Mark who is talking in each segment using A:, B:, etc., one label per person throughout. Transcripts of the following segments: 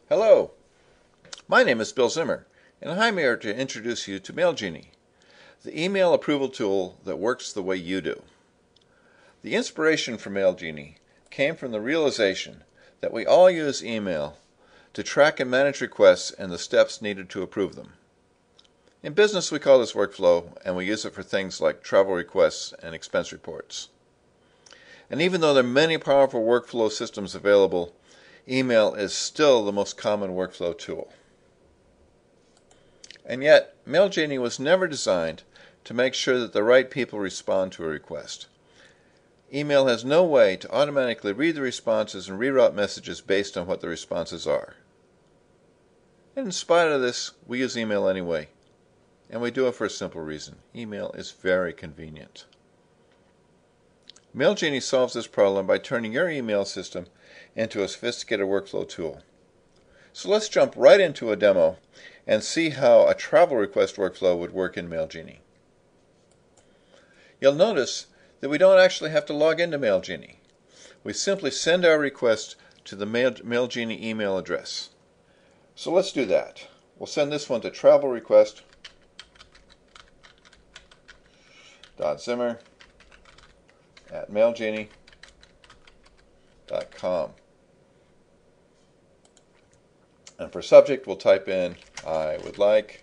A: Hello, my name is Bill Zimmer, and I'm here to introduce you to MailGeni, the email approval tool that works the way you do. The inspiration for MailGeni came from the realization that we all use email to track and manage requests and the steps needed to approve them. In business, we call this workflow, and we use it for things like travel requests and expense reports. And even though there are many powerful workflow systems available, email is still the most common workflow tool. And yet, MailGeni was never designed to make sure that the right people respond to a request. Email has no way to automatically read the responses and reroute messages based on what the responses are. And in spite of this, we use email anyway. And we do it for a simple reason. Email is very convenient. MailGeni solves this problem by turning your email system into a sophisticated workflow tool. So let's jump right into a demo and see how a travel request workflow would work in MailGeni. You'll notice that we don't actually have to log into MailGeni. We simply send our request to the MailGeni email address. So let's do that. We'll send this one to travelrequest.zimmer@mailgeni.com. And for subject, we'll type in, I would like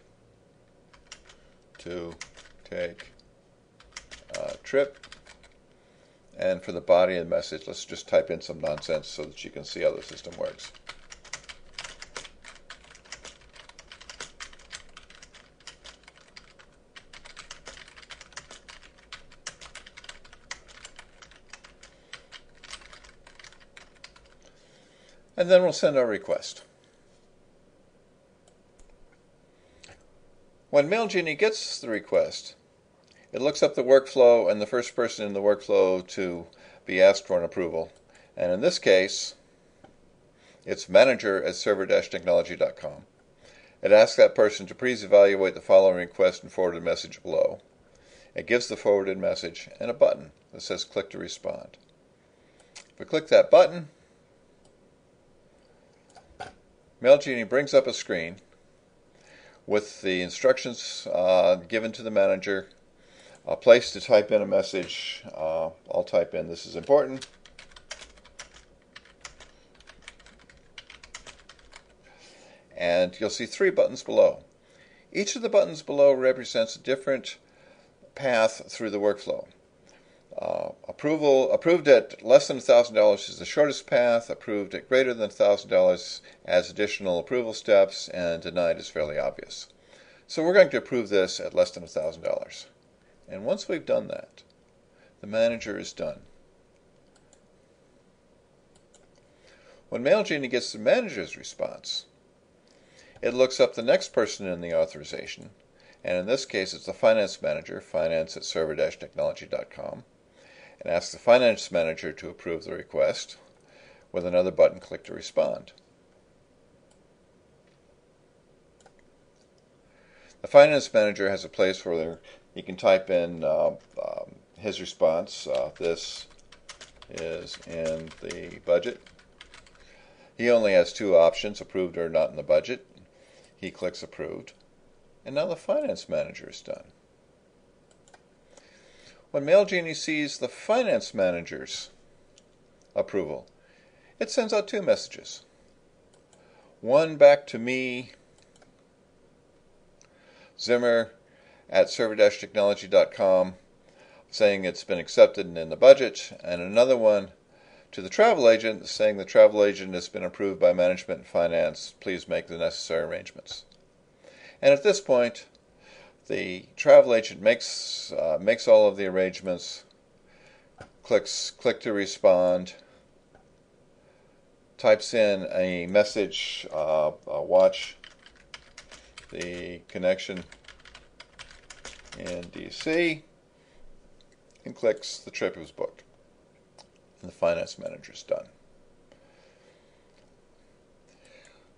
A: to take a trip. And for the body of the message, let's just type in some nonsense so that you can see how the system works. And then we'll send our request. When MailGeni gets the request, it looks up the workflow and the first person in the workflow to be asked for an approval. And in this case, it's manager@server-technology.com. It asks that person to please evaluate the following request and forwarded message below. It gives the forwarded message and a button that says click to respond. If we click that button, MailGeni brings up a screen with the instructions given to the manager, a place to type in a message. I'll type in, this is important. And you'll see 3 buttons below. Each of the buttons below represents a different path through the workflow. Approved at less than $1,000 is the shortest path. Approved at greater than $1,000 adds additional approval steps, and denied is fairly obvious. So we're going to approve this at less than $1,000. And once we've done that, the manager is done. When MailGeni gets the manager's response, it looks up the next person in the authorization, and in this case it's the finance manager, finance@server-technology.com, and asks the finance manager to approve the request with another button, click to respond. The finance manager has a place where he can type in his response. This is in the budget. He only has 2 options, approved or not in the budget. He clicks approved, and now the finance manager is done. When MailGeni sees the finance manager's approval, it sends out 2 messages. One back to me, Zimmer@server-technology.com, saying it's been accepted and in the budget, and another one to the travel agent saying the travel agent has been approved by management and finance. Please make the necessary arrangements. And at this point, the travel agent makes all of the arrangements, click to respond, types in a message, watch the connection in DC, and clicks the trip was booked. And the finance manager is done.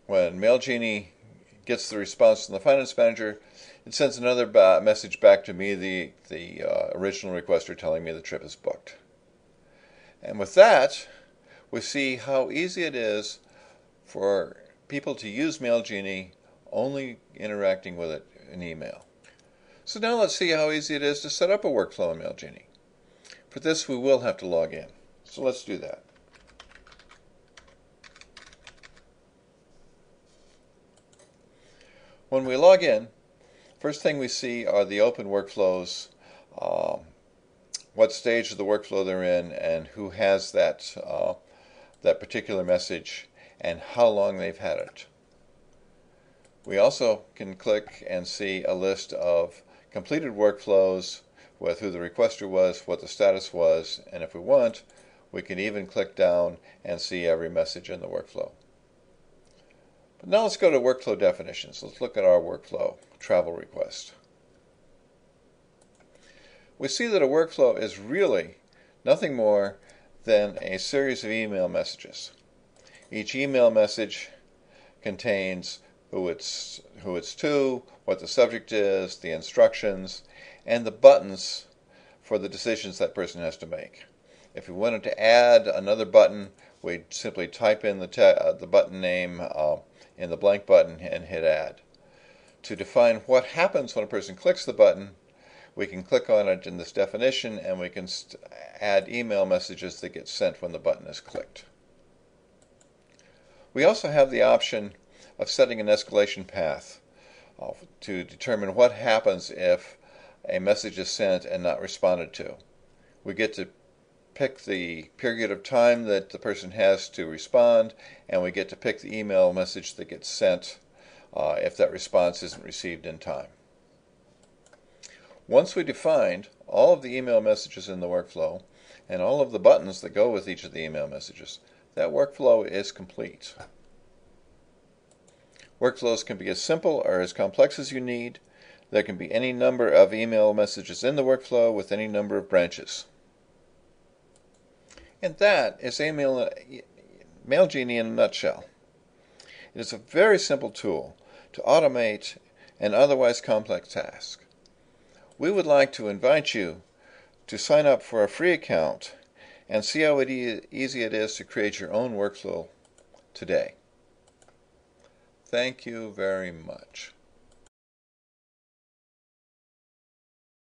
A: When MailGeni gets the response from the finance manager, it sends another message back to me, the original requester, telling me the trip is booked. And with that, we see how easy it is for people to use MailGeni only interacting with it in email. So now let's see how easy it is to set up a workflow in MailGeni. For this, we will have to log in. So let's do that. When we log in, first thing we see are the open workflows, what stage of the workflow they're in, and who has that particular message, and how long they've had it. We also can click and see a list of completed workflows with who the requester was, what the status was, and if we want, we can even click down and see every message in the workflow. But now let's go to workflow definitions. Let's look at our workflow, travel request. We see that a workflow is really nothing more than a series of email messages. Each email message contains who it's to, what the subject is, the instructions, and the buttons for the decisions that person has to make. If we wanted to add another button, we'd simply type in the button name in the blank button and hit add. To define what happens when a person clicks the button, we can click on it in this definition and we can add email messages that get sent when the button is clicked. We also have the option of setting an escalation path to determine what happens if a message is sent and not responded to. We get to pick the period of time that the person has to respond, and we get to pick the email message that gets sent if that response isn't received in time. Once we defined all of the email messages in the workflow and all of the buttons that go with each of the email messages, that workflow is complete. Workflows can be as simple or as complex as you need. There can be any number of email messages in the workflow with any number of branches. And that is MailGeni in a nutshell. It is a very simple tool to automate an otherwise complex task. We would like to invite you to sign up for a free account and see how easy it is to create your own workflow today. Thank you very much.